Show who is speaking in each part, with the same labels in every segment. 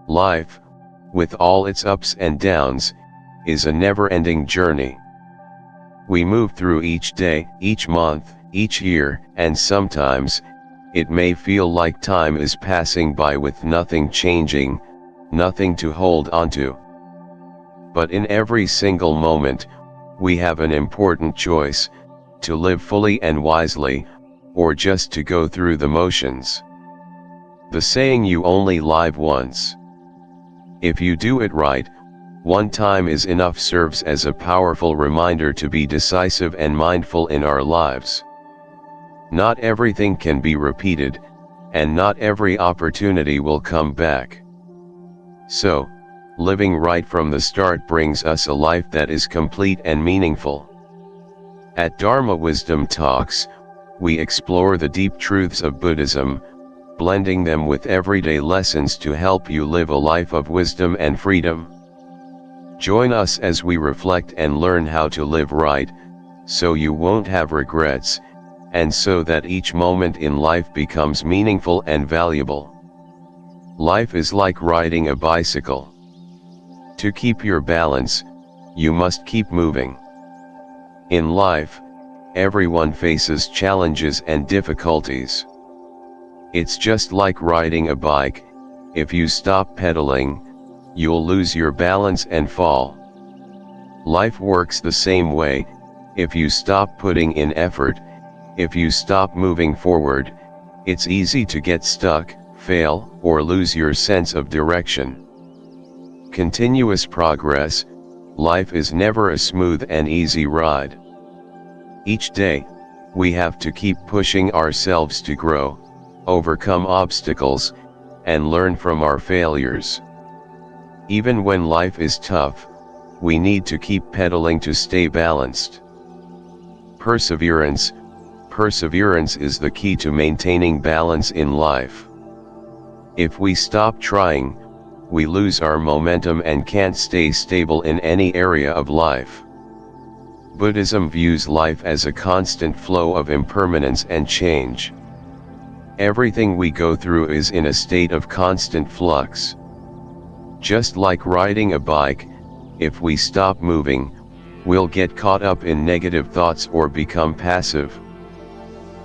Speaker 1: Life, with all its ups and downs, is a never-ending journey. We move through each day, each month, each year, and sometimes, it may feel like time is passing by with nothing changing, nothing to hold onto. But in every single moment, we have an important choice, to live fully and wisely, or just to go through the motions. The saying "you only live once." If you do it right, one time is enough serves as a powerful reminder to be decisive and mindful in our lives. Not everything can be repeated, and not every opportunity will come back. So, living right from the start brings us a life that is complete and meaningful. At Dharma Wisdom Talks, we explore the deep truths of Buddhism, blending them with everyday lessons to help you live a life of wisdom and freedom. Join us as we reflect and learn how to live right, so you won't have regrets, and so that each moment in life becomes meaningful and valuable. Life is like riding a bicycle. To keep your balance, you must keep moving. In life, everyone faces challenges and difficulties. It's just like riding a bike. If you stop pedaling, you'll lose your balance and fall. Life works the same way. If you stop putting in effort, if you stop moving forward, it's easy to get stuck, fail, or lose your sense of direction. Continuous progress, life is never a smooth and easy ride. Each day, we have to keep pushing ourselves to grow, overcome obstacles, and learn from our failures. Even when life is tough, we need to keep pedaling to stay balanced. Perseverance is the key to maintaining balance in life. If we stop trying, we lose our momentum and can't stay stable in any area of life. Buddhism views life as a constant flow of impermanence and change. Everything we go through is in a state of constant flux. Just like riding a bike, if we stop moving, we'll get caught up in negative thoughts or become passive.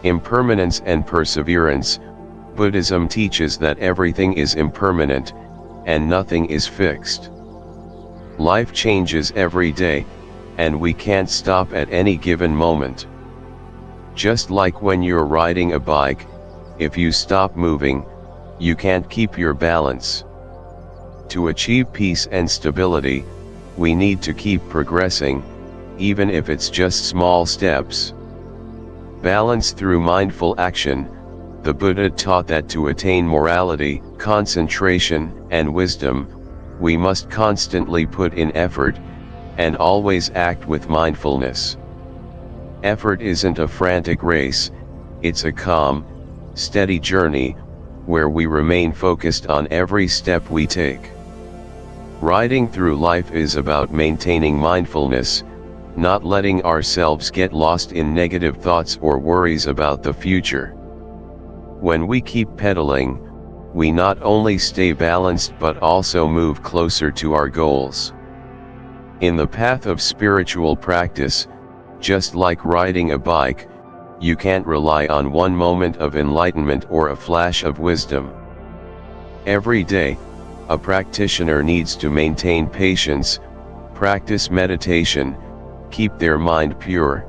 Speaker 1: Impermanence and perseverance, Buddhism teaches that everything is impermanent, and nothing is fixed. Life changes every day, and we can't stop at any given moment. Just like when you're riding a bike, if you stop moving, you can't keep your balance. To achieve peace and stability, we need to keep progressing, even if it's just small steps. Balance through mindful action, the Buddha taught that to attain morality, concentration, and wisdom, we must constantly put in effort, and always act with mindfulness. Effort isn't a frantic race, it's a calm, steady journey, where we remain focused on every step we take. Riding through life is about maintaining mindfulness, not letting ourselves get lost in negative thoughts or worries about the future. When we keep pedaling, we not only stay balanced but also move closer to our goals. In the path of spiritual practice, just like riding a bike, you can't rely on one moment of enlightenment or a flash of wisdom. Every day, a practitioner needs to maintain patience, practice meditation, keep their mind pure,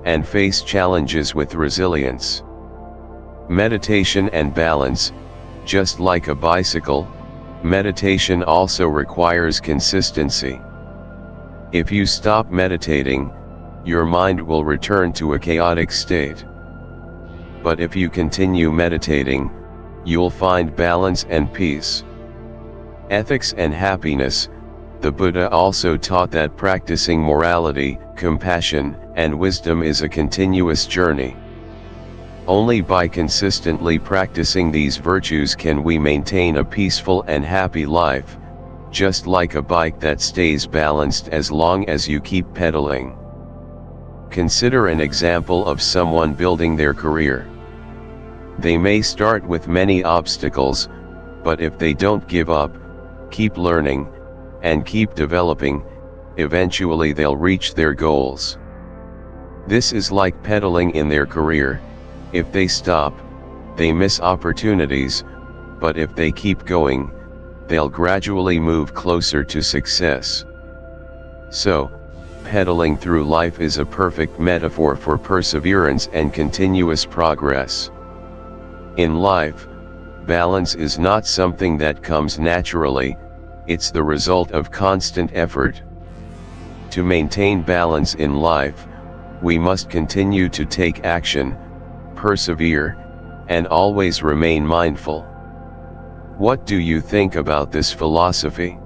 Speaker 1: and face challenges with resilience. Meditation and balance, just like a bicycle, meditation also requires consistency. If you stop meditating, your mind will return to a chaotic state. But if you continue meditating, you'll find balance and peace. Ethics and happiness, the Buddha also taught that practicing morality, compassion, and wisdom is a continuous journey. Only by consistently practicing these virtues can we maintain a peaceful and happy life, just like a bike that stays balanced as long as you keep pedaling. Consider an example of someone building their career. They may start with many obstacles, but if they don't give up, keep learning, and keep developing, eventually they'll reach their goals. This is like pedaling in their career. If they stop, they miss opportunities, but if they keep going, they'll gradually move closer to success. So, pedaling through life is a perfect metaphor for perseverance and continuous progress. In life, balance is not something that comes naturally, it's the result of constant effort. To maintain balance in life, we must continue to take action, persevere, and always remain mindful. What do you think about this philosophy?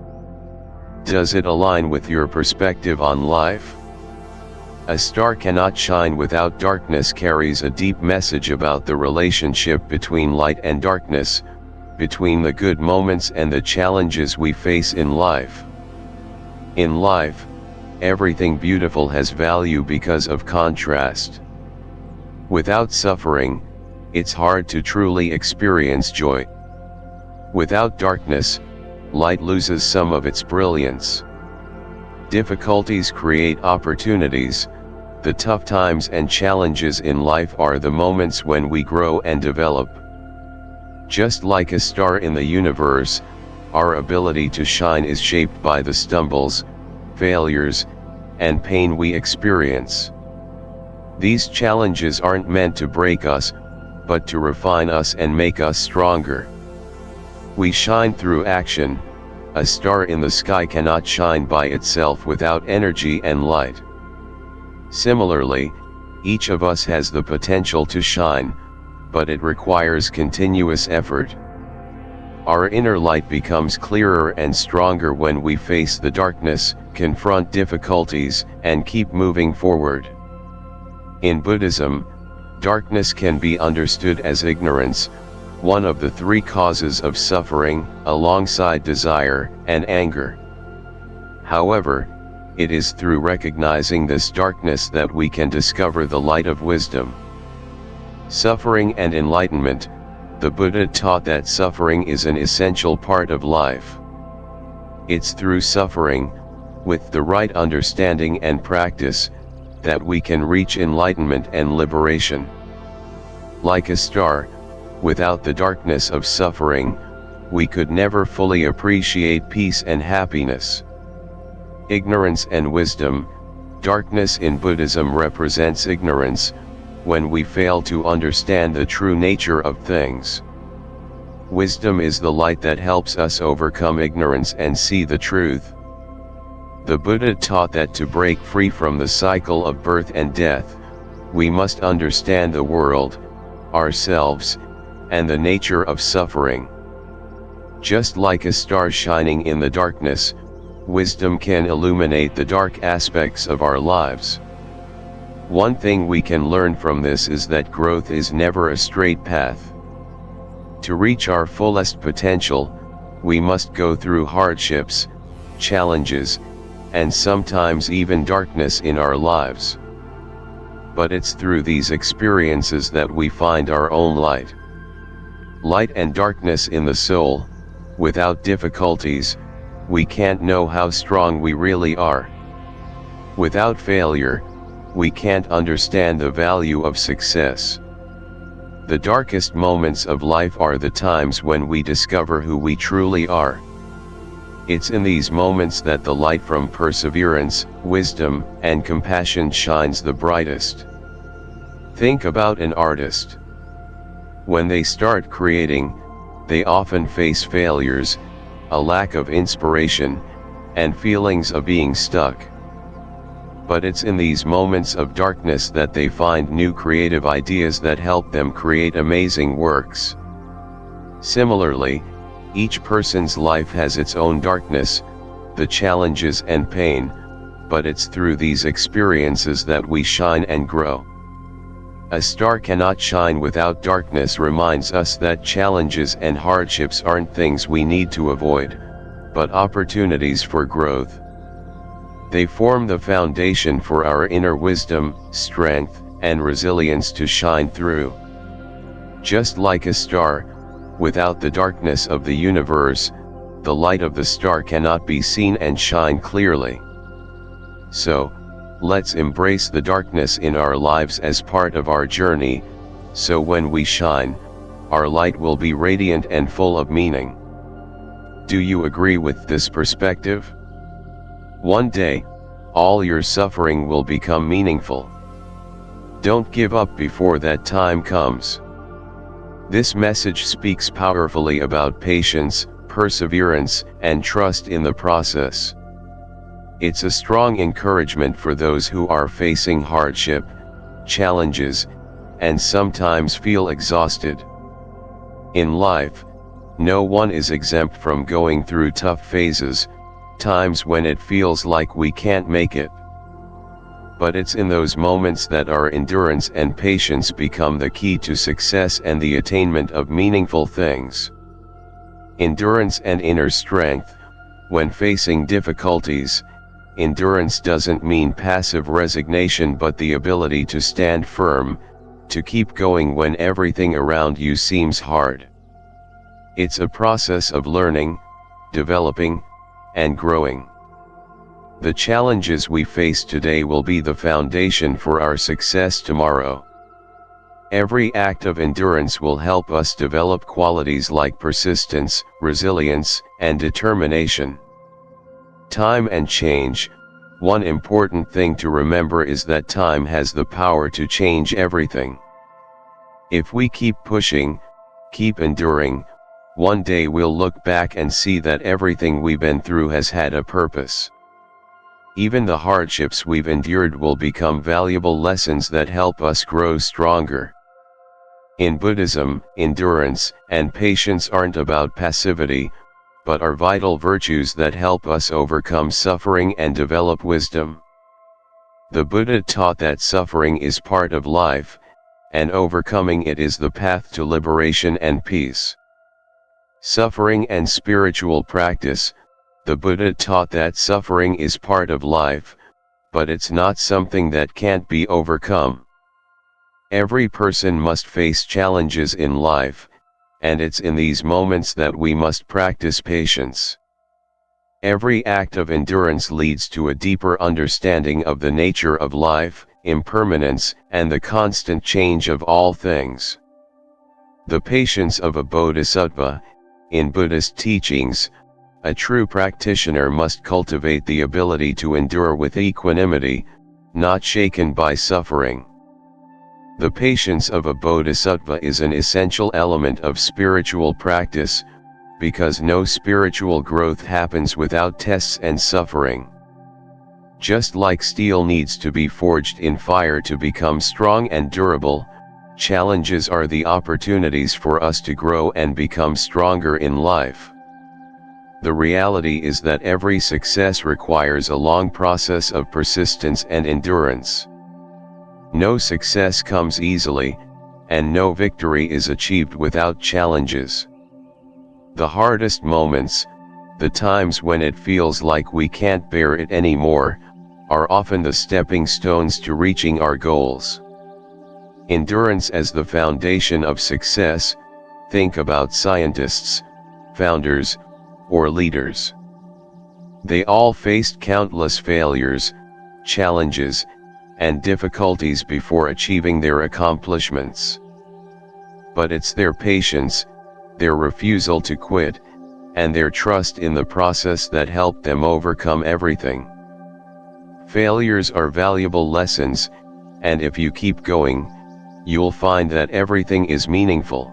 Speaker 1: Does it align with your perspective on life? A star cannot shine without darkness carries a deep message about the relationship between light and darkness, between the good moments and the challenges we face in life. In life, everything beautiful has value because of contrast. Without suffering, it's hard to truly experience joy. Without darkness, light loses some of its brilliance. Difficulties create opportunities. The tough times and challenges in life are the moments when we grow and develop. Just like a star in the universe, our ability to shine is shaped by the stumbles, failures, and pain we experience. These challenges aren't meant to break us, but to refine us and make us stronger. We shine through action. A star in the sky cannot shine by itself without energy and light. Similarly, each of us has the potential to shine, but it requires continuous effort. Our inner light becomes clearer and stronger when we face the darkness, confront difficulties, and keep moving forward. In Buddhism, darkness can be understood as ignorance, one of the three causes of suffering, alongside desire and anger. However, it is through recognizing this darkness that we can discover the light of wisdom. Suffering and enlightenment. The Buddha taught that suffering is an essential part of life. It's through suffering, with the right understanding and practice, that we can reach enlightenment and liberation. Like a star, without the darkness of suffering, we could never fully appreciate peace and happiness. Ignorance and wisdom. Darkness in Buddhism represents ignorance, when we fail to understand the true nature of things. Wisdom is the light that helps us overcome ignorance and see the truth. The Buddha taught that to break free from the cycle of birth and death, we must understand the world, ourselves, and the nature of suffering. Just like a star shining in the darkness, wisdom can illuminate the dark aspects of our lives. One thing we can learn from this is that growth is never a straight path. To reach our fullest potential, we must go through hardships, challenges, and sometimes even darkness in our lives. But it's through these experiences that we find our own light. Light and darkness in the soul. Without difficulties, we can't know how strong we really are. Without failure, we can't understand the value of success. The darkest moments of life are the times when we discover who we truly are. It's in these moments that the light from perseverance, wisdom, and compassion shines the brightest. Think about an artist. When they start creating, they often face failures, a lack of inspiration, and feelings of being stuck. But it's in these moments of darkness that they find new creative ideas that help them create amazing works. Similarly, each person's life has its own darkness, the challenges and pain, but it's through these experiences that we shine and grow. A star cannot shine without darkness reminds us that challenges and hardships aren't things we need to avoid, but opportunities for growth. They form the foundation for our inner wisdom, strength, and resilience to shine through. Just like a star, without the darkness of the universe, the light of the star cannot be seen and shine clearly. So, let's embrace the darkness in our lives as part of our journey, so when we shine, our light will be radiant and full of meaning. Do you agree with this perspective? One day, all your suffering will become meaningful. Don't give up before that time comes. This message speaks powerfully about patience, perseverance, and trust in the process. It's a strong encouragement for those who are facing hardship, challenges, and sometimes feel exhausted. In life, no one is exempt from going through tough phases, times when it feels like we can't make it. But it's in those moments that our endurance and patience become the key to success and the attainment of meaningful things. Endurance and inner strength. When facing difficulties, endurance doesn't mean passive resignation but the ability to stand firm, to keep going when everything around you seems hard. It's a process of learning, developing, and growing. The challenges we face today will be the foundation for our success tomorrow. Every act of endurance will help us develop qualities like persistence, resilience, and determination. Time and change. One important thing to remember is that time has the power to change everything. If we keep pushing, keep enduring, one day we'll look back and see that everything we've been through has had a purpose. Even the hardships we've endured will become valuable lessons that help us grow stronger. In Buddhism, endurance and patience aren't about passivity, but are vital virtues that help us overcome suffering and develop wisdom. The Buddha taught that suffering is part of life, and overcoming it is the path to liberation and peace. Suffering and spiritual practice. The Buddha taught that suffering is part of life, but it's not something that can't be overcome. Every person must face challenges in life, and it's in these moments that we must practice patience. Every act of endurance leads to a deeper understanding of the nature of life, impermanence, and the constant change of all things. The patience of a bodhisattva. In Buddhist teachings, a true practitioner must cultivate the ability to endure with equanimity, not shaken by suffering. The patience of a bodhisattva is an essential element of spiritual practice, because no spiritual growth happens without tests and suffering. Just like steel needs to be forged in fire to become strong and durable, challenges are the opportunities for us to grow and become stronger in life. The reality is that every success requires a long process of persistence and endurance. No success comes easily, and no victory is achieved without challenges. The hardest moments, the times when it feels like we can't bear it anymore, are often the stepping stones to reaching our goals. Endurance as the foundation of success. Think about scientists, founders, or leaders. They all faced countless failures, challenges, and difficulties before achieving their accomplishments. But it's their patience, their refusal to quit, and their trust in the process that helped them overcome everything. Failures are valuable lessons, and if you keep going, you'll find that everything is meaningful.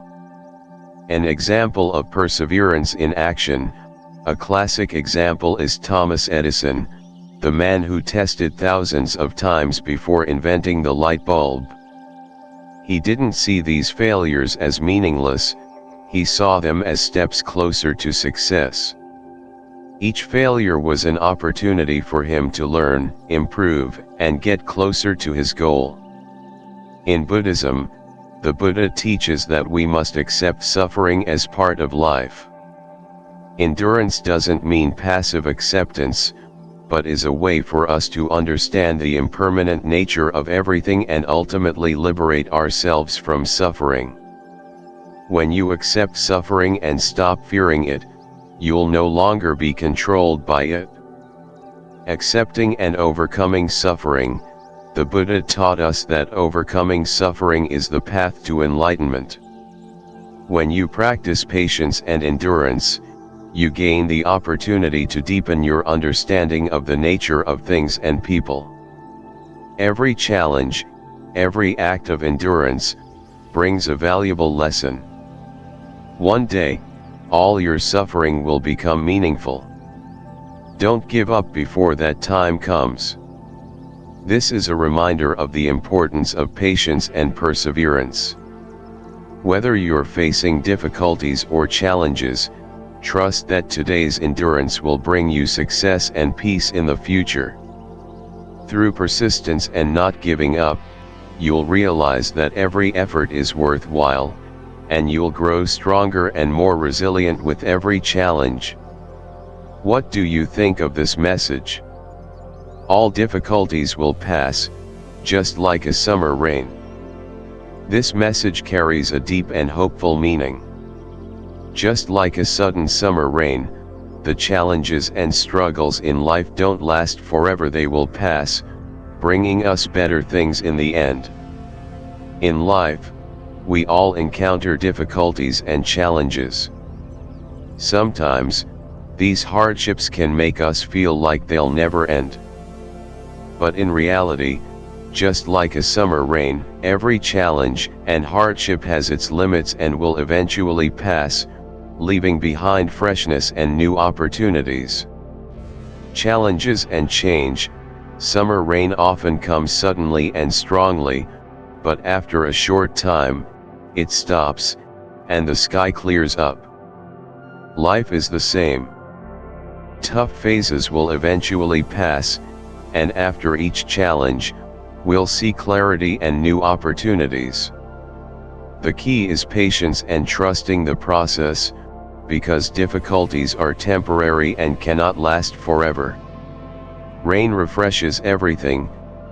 Speaker 1: An example of perseverance in action. A classic example is Thomas Edison, the man who tested thousands of times before inventing the light bulb. He didn't see these failures as meaningless, he saw them as steps closer to success. Each failure was an opportunity for him to learn, improve, and get closer to his goal. In Buddhism, the Buddha teaches that we must accept suffering as part of life. Endurance doesn't mean passive acceptance, but is a way for us to understand the impermanent nature of everything and ultimately liberate ourselves from suffering. When you accept suffering and stop fearing it, you'll no longer be controlled by it. Accepting and overcoming suffering. The Buddha taught us that overcoming suffering is the path to enlightenment. When you practice patience and endurance, you gain the opportunity to deepen your understanding of the nature of things and people. Every challenge, every act of endurance, brings a valuable lesson. One day, all your suffering will become meaningful. Don't give up before that time comes. This is a reminder of the importance of patience and perseverance. Whether you're facing difficulties or challenges, trust that today's endurance will bring you success and peace in the future. Through persistence and not giving up, you'll realize that every effort is worthwhile, and you'll grow stronger and more resilient with every challenge. What do you think of this message? All difficulties will pass, just like a summer rain. This message carries a deep and hopeful meaning. Just like a sudden summer rain, the challenges and struggles in life don't last forever, they will pass, bringing us better things in the end. In life, we all encounter difficulties and challenges. Sometimes, these hardships can make us feel like they'll never end. But in reality, just like a summer rain, every challenge and hardship has its limits and will eventually pass, leaving behind freshness and new opportunities. Challenges and change. Summer rain often comes suddenly and strongly, but after a short time, it stops, and the sky clears up. Life is the same. Tough phases will eventually pass, and after each challenge, we'll see clarity and new opportunities. The key is patience and trusting the process, because difficulties are temporary and cannot last forever. Rain refreshes everything.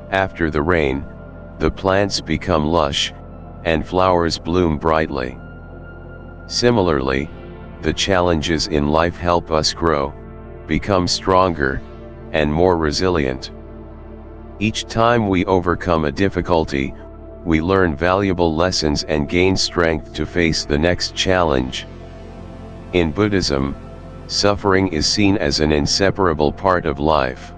Speaker 1: After the rain, the plants become lush, and flowers bloom brightly. Similarly, the challenges in life help us grow, become stronger, and more resilient. Each time we overcome a difficulty, we learn valuable lessons and gain strength to face the next challenge. In Buddhism, suffering is seen as an inseparable part of life.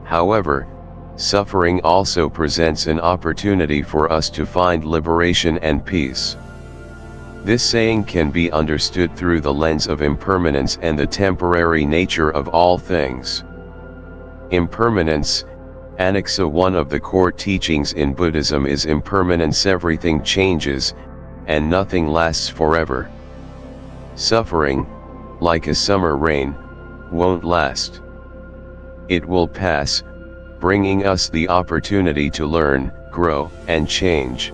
Speaker 1: However, suffering also presents an opportunity for us to find liberation and peace. This saying can be understood through the lens of impermanence and the temporary nature of all things. Impermanence. Anexa. One of the core teachings in Buddhism is impermanence. Everything changes, and nothing lasts forever. Suffering, like a summer rain, won't last. It will pass, bringing us the opportunity to learn, grow, and change.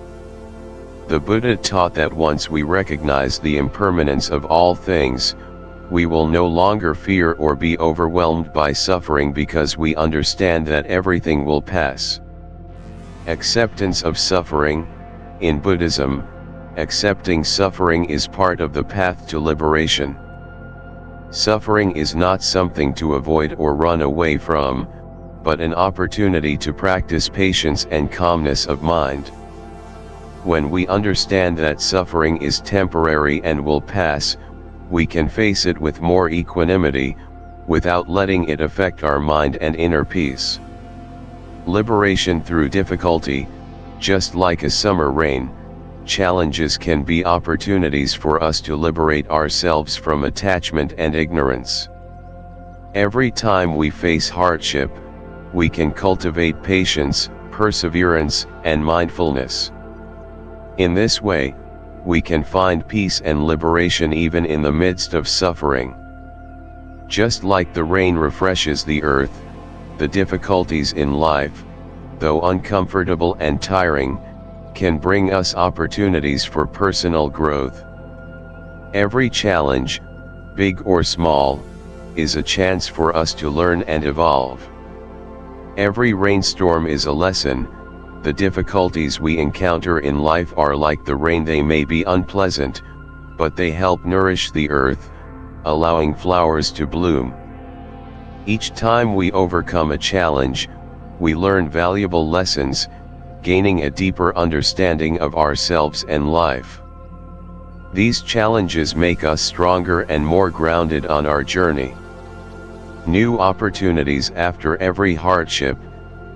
Speaker 1: The Buddha taught that once we recognize the impermanence of all things, we will no longer fear or be overwhelmed by suffering because we understand that everything will pass. Acceptance of suffering. In Buddhism, accepting suffering is part of the path to liberation. Suffering is not something to avoid or run away from, but an opportunity to practice patience and calmness of mind. When we understand that suffering is temporary and will pass, we can face it with more equanimity, without letting it affect our mind and inner peace. Liberation through difficulty. Just like a summer rain, challenges can be opportunities for us to liberate ourselves from attachment and ignorance. Every time we face hardship, we can cultivate patience, perseverance, and mindfulness. In this way, we can find peace and liberation even in the midst of suffering. Just like the rain refreshes the earth, the difficulties in life, though uncomfortable and tiring, can bring us opportunities for personal growth. Every challenge, big or small, is a chance for us to learn and evolve. Every rainstorm is a lesson. The difficulties we encounter in life are like the rain. They may be unpleasant, but they help nourish the earth, allowing flowers to bloom. Each time we overcome a challenge, we learn valuable lessons, gaining a deeper understanding of ourselves and life. These challenges make us stronger and more grounded on our journey. New opportunities after every hardship,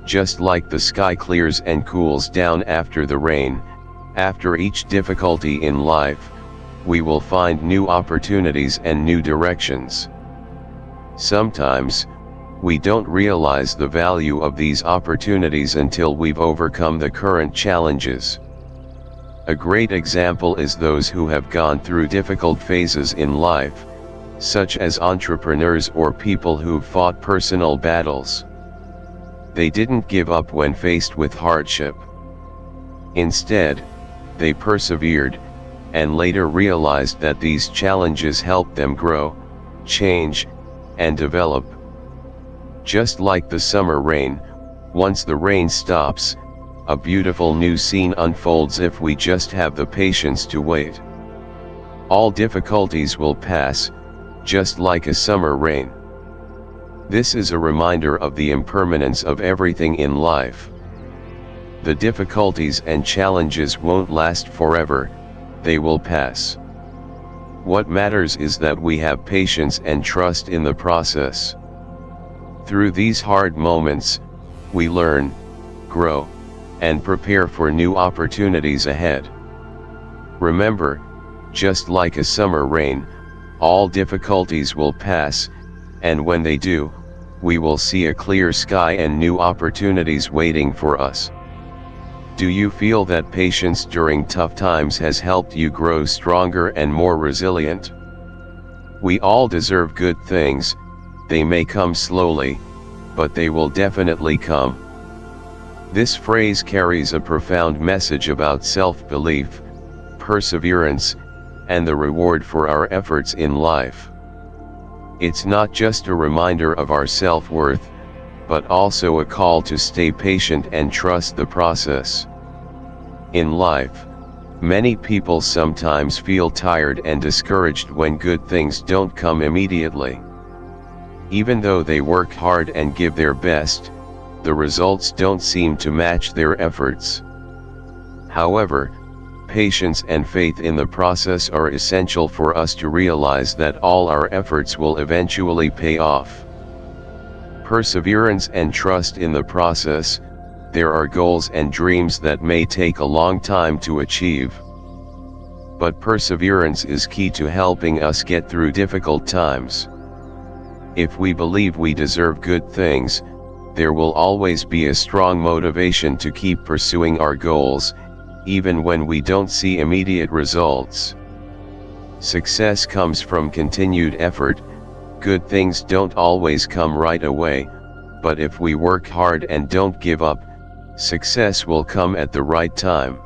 Speaker 1: just like the sky clears and cools down after the rain. After each difficulty in life, we will find new opportunities and new directions. Sometimes, we don't realize the value of these opportunities until we've overcome the current challenges. A great example is those who have gone through difficult phases in life, such as entrepreneurs or people who've fought personal battles. They didn't give up when faced with hardship. Instead, they persevered, and later realized that these challenges helped them grow, change, and develop. Just like the summer rain, once the rain stops, a beautiful new scene unfolds if we just have the patience to wait. All difficulties will pass, just like a summer rain. This is a reminder of the impermanence of everything in life. The difficulties and challenges won't last forever, they will pass. What matters is that we have patience and trust in the process. Through these hard moments, we learn, grow, and prepare for new opportunities ahead. Remember, just like a summer rain, all difficulties will pass, and when they do, we will see a clear sky and new opportunities waiting for us. Do you feel that patience during tough times has helped you grow stronger and more resilient? We all deserve good things. They may come slowly, but they will definitely come. This phrase carries a profound message about self-belief, perseverance, and the reward for our efforts in life. It's not just a reminder of our self-worth, but also a call to stay patient and trust the process. In life, many people sometimes feel tired and discouraged when good things don't come immediately. Even though they work hard and give their best, the results don't seem to match their efforts. However, patience and faith in the process are essential for us to realize that all our efforts will eventually pay off. Perseverance and trust in the process. There are goals and dreams that may take a long time to achieve. But perseverance is key to helping us get through difficult times. If we believe we deserve good things, there will always be a strong motivation to keep pursuing our goals, even when we don't see immediate results. Success comes from continued effort. Good things don't always come right away, but if we work hard and don't give up, success will come at the right time.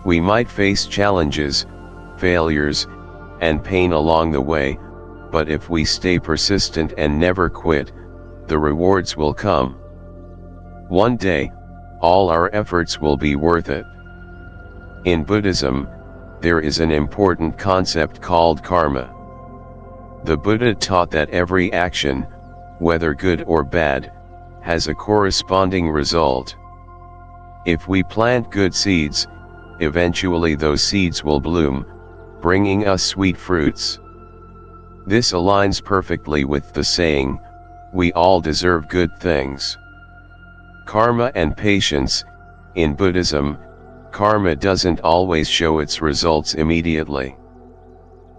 Speaker 1: We might face challenges, failures, and pain along the way, but if we stay persistent and never quit, the rewards will come. One day, all our efforts will be worth it. In Buddhism, there is an important concept called karma. The Buddha taught that every action, whether good or bad, has a corresponding result. If we plant good seeds, eventually those seeds will bloom, bringing us sweet fruits. This aligns perfectly with the saying, "We all deserve good things." Karma and patience. In Buddhism, karma doesn't always show its results immediately.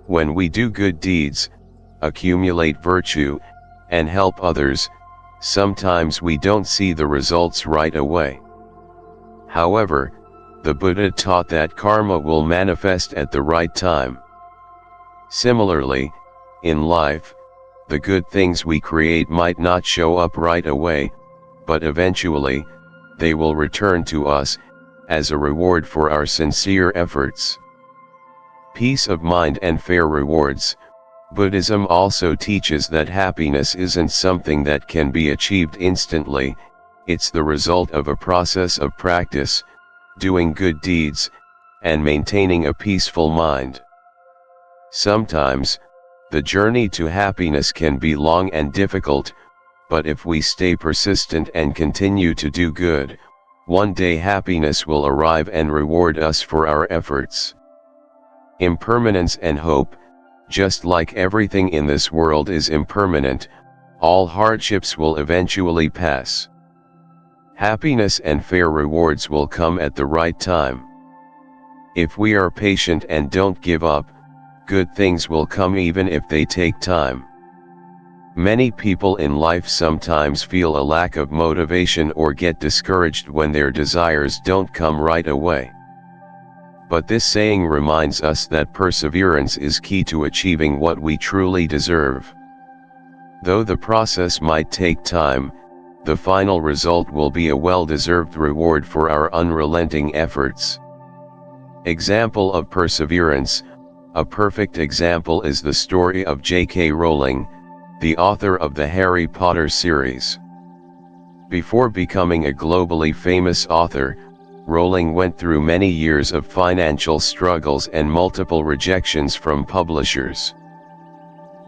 Speaker 1: When we do good deeds, accumulate virtue, and help others, sometimes we don't see the results right away. However, the Buddha taught that karma will manifest at the right time. Similarly, in life, the good things we create might not show up right away, but eventually, they will return to us, as a reward for our sincere efforts. Peace of mind and fair rewards. Buddhism also teaches that happiness isn't something that can be achieved instantly, it's the result of a process of practice, doing good deeds, and maintaining a peaceful mind. Sometimes, The journey to happiness can be long and difficult, but if we stay persistent and continue to do good, one day happiness will arrive and reward us for our efforts. Impermanence and hope. Just like everything in this world is impermanent, all hardships will eventually pass. Happiness and fair rewards will come at the right time. If we are patient and don't give up, good things will come even if they take time. Many people in life sometimes feel a lack of motivation or get discouraged when their desires don't come right away. But this saying reminds us that perseverance is key to achieving what we truly deserve. Though the process might take time, the final result will be a well-deserved reward for our unrelenting efforts. Example of perseverance. A perfect example is the story of J.K. Rowling, the author of the Harry Potter series. Before becoming a globally famous author, Rowling went through many years of financial struggles and multiple rejections from publishers.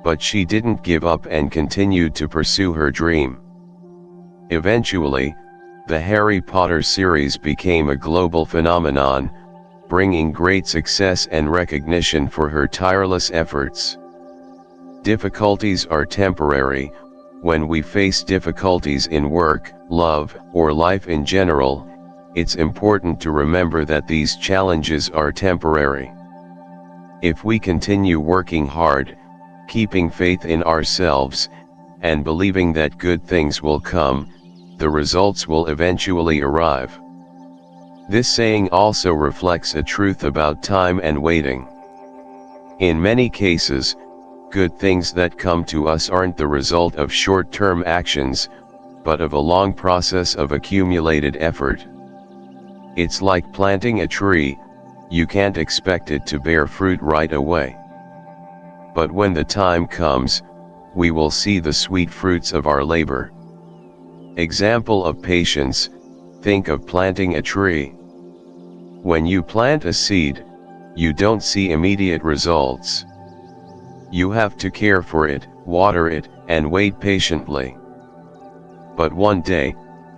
Speaker 1: But she didn't give up and continued to pursue her dream. Eventually, the Harry Potter series became a global phenomenon, bringing great success and recognition for her tireless efforts. Difficulties are temporary. When we face difficulties in work, love, or life in general, it's important to remember that these challenges are temporary. If we continue working hard, keeping faith in ourselves, and believing that good things will come, the results will eventually arrive. This saying also reflects a truth about time and waiting. In many cases, good things that come to us aren't the result of short-term actions, but of a long process of accumulated effort. It's like planting a tree. You can't expect it to bear fruit right away. But when the time comes, we will see the sweet fruits of our labor. Example of patience. Think of planting a tree. When you plant a seed, you don't see immediate results. You have to care for it, water it, and wait patiently. But one day,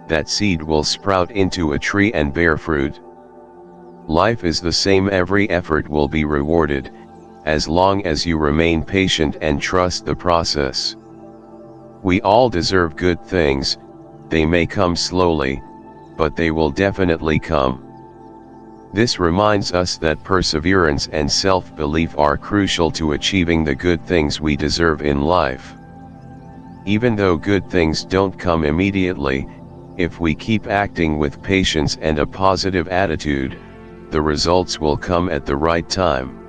Speaker 1: that seed will sprout into a tree and bear fruit. Life is the same. Every effort will be rewarded, as long as you remain patient and trust the process. We all deserve good things. They may come slowly, but they will definitely come. This reminds us that perseverance and self-belief are crucial to achieving the good things we deserve in life. Even though good things don't come immediately, if we keep acting with patience and a positive attitude, the results will come at the right time.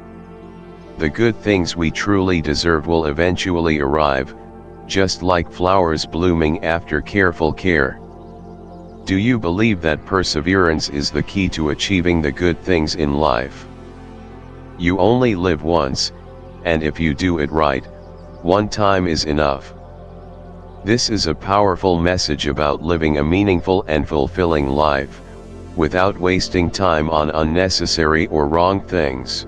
Speaker 1: The good things we truly deserve will eventually arrive, just like flowers blooming after careful care. Do you believe that perseverance is the key to achieving the good things in life? You only live once, and if you do it right, one time is enough. This is a powerful message about living a meaningful and fulfilling life, without wasting time on unnecessary or wrong things.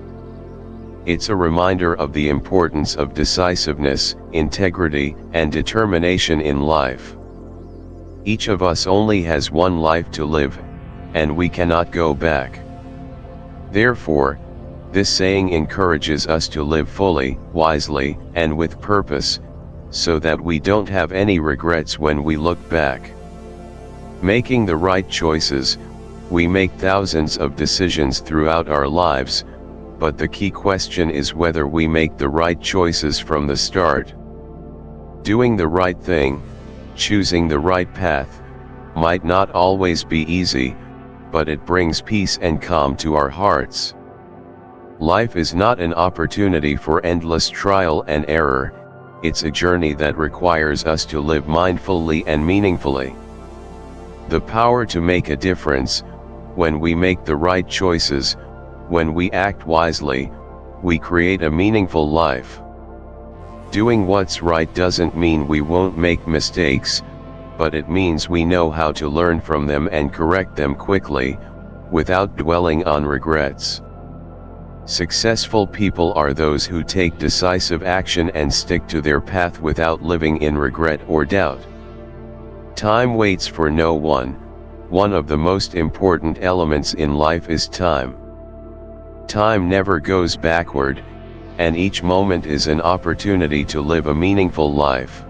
Speaker 1: It's a reminder of the importance of decisiveness, integrity, and determination in life. Each of us only has one life to live, and we cannot go back. Therefore, this saying encourages us to live fully, wisely, and with purpose, so that we don't have any regrets when we look back. Making the right choices. We make thousands of decisions throughout our lives, but the key question is whether we make the right choices from the start. Doing the right thing, choosing the right path, might not always be easy, but it brings peace and calm to our hearts. Life is not an opportunity for endless trial and error, it's a journey that requires us to live mindfully and meaningfully. The power to make a difference. When we make the right choices, when we act wisely, we create a meaningful life. Doing what's right doesn't mean we won't make mistakes, but it means we know how to learn from them and correct them quickly, without dwelling on regrets. Successful people are those who take decisive action and stick to their path without living in regret or doubt. Time waits for no one. One of the most important elements in life is time. Time never goes backward, and each moment is an opportunity to live a meaningful life.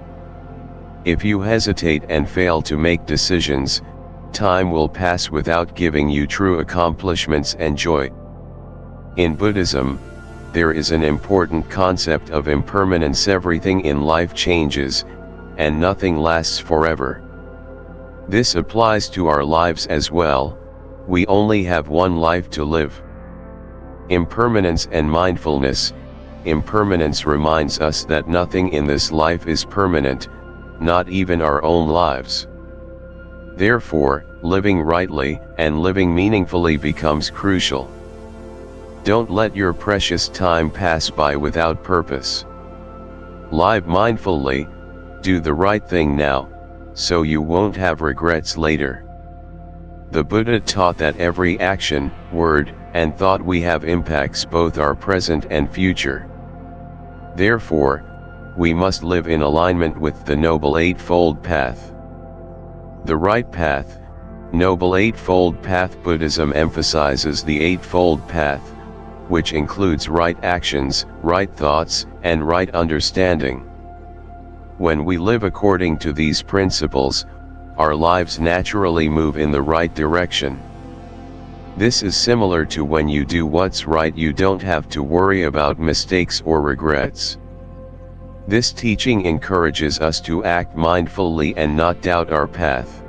Speaker 1: If you hesitate and fail to make decisions, time will pass without giving you true accomplishments and joy. In Buddhism, there is an important concept of impermanence. Everything in life changes, and nothing lasts forever. This applies to our lives as well. We only have one life to live. Impermanence and mindfulness. Impermanence reminds us that nothing in this life is permanent, not even our own lives. Therefore, living rightly and living meaningfully becomes crucial. Don't let your precious time pass by without purpose. Live mindfully, do the right thing now, so you won't have regrets later. The Buddha taught that every action, word, and thought we have impacts both our present and future. Therefore, we must live in alignment with the Noble Eightfold Path. The right path, Noble Eightfold Path. Buddhism emphasizes the Eightfold Path, which includes right actions, right thoughts, and right understanding. When we live according to these principles, our lives naturally move in the right direction. This is similar to when you do what's right. You don't have to worry about mistakes or regrets. This teaching encourages us to act mindfully and not doubt our path.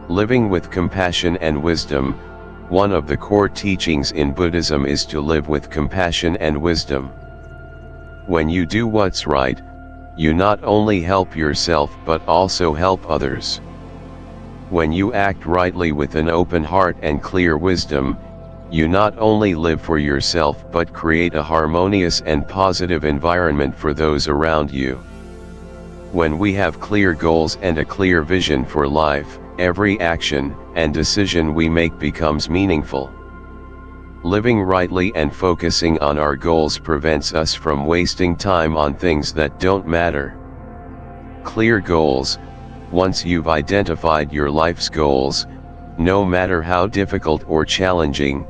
Speaker 1: Living with compassion and wisdom. One of the core teachings in Buddhism is to live with compassion and wisdom. When you do what's right, you not only help yourself but also help others. When you act rightly with an open heart and clear wisdom, you not only live for yourself but create a harmonious and positive environment for those around you. When we have clear goals and a clear vision for life, every action and decision we make becomes meaningful. Living rightly and focusing on our goals prevents us from wasting time on things that don't matter. Clear goals. Once you've identified your life's goals, no matter how difficult or challenging,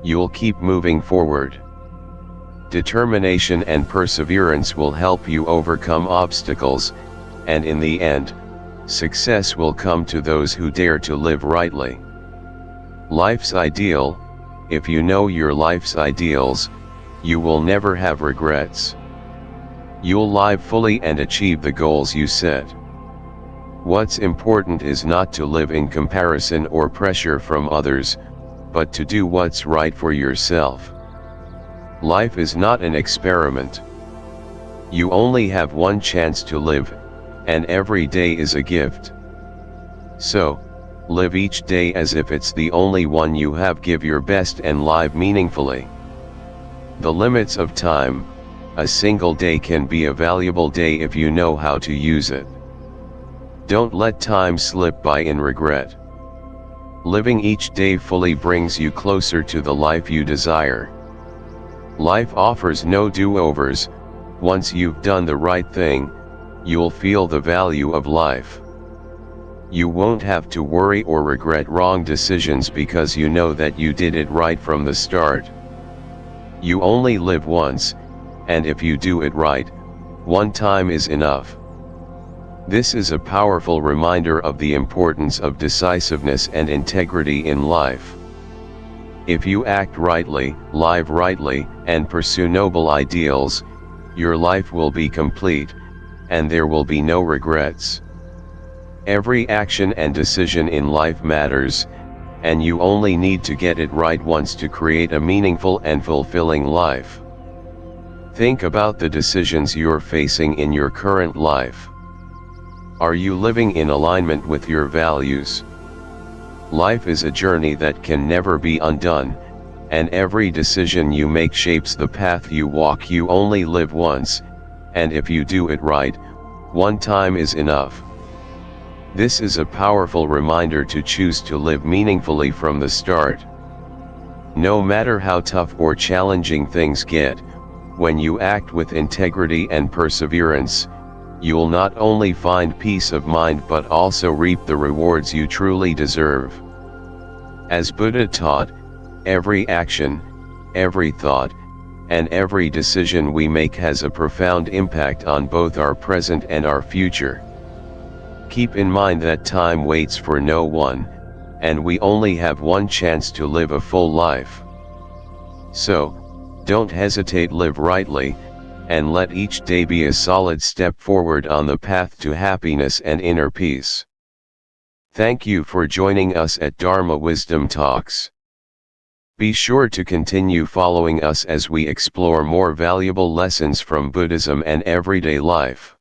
Speaker 1: you'll keep moving forward. Determination and perseverance will help you overcome obstacles, and in the end, success will come to those who dare to live rightly. Life's ideal. If you know your life's ideals, you will never have regrets. You'll live fully and achieve the goals you set. What's important is not to live in comparison or pressure from others, but to do what's right for yourself. Life is not an experiment. You only have one chance to live, and every day is a gift. So, live each day as if it's the only one you have. Give your best and live meaningfully. The limits of time. A single day can be a valuable day if you know how to use it. Don't let time slip by in regret. Living each day fully brings you closer to the life you desire. Life offers no do-overs. Once you've done the right thing, you'll feel the value of life. You won't have to worry or regret wrong decisions because you know that you did it right from the start. You only live once, and if you do it right, one time is enough. This is a powerful reminder of the importance of decisiveness and integrity in life. If you act rightly, live rightly, and pursue noble ideals, your life will be complete, and there will be no regrets. Every action and decision in life matters, and you only need to get it right once to create a meaningful and fulfilling life. Think about the decisions you're facing in your current life. Are you living in alignment with your values? Life is a journey that can never be undone, and every decision you make shapes the path you walk. You only live once, and if you do it right, one time is enough. This is a powerful reminder to choose to live meaningfully from the start. No matter how tough or challenging things get, when you act with integrity and perseverance, you'll not only find peace of mind but also reap the rewards you truly deserve. As Buddha taught, every action, every thought, and every decision we make has a profound impact on both our present and our future. Keep in mind that time waits for no one, and we only have one chance to live a full life. So, don't hesitate, live rightly, and let each day be a solid step forward on the path to happiness and inner peace. Thank you for joining us at Dharma Wisdom Talks. Be sure to continue following us as we explore more valuable lessons from Buddhism and everyday life.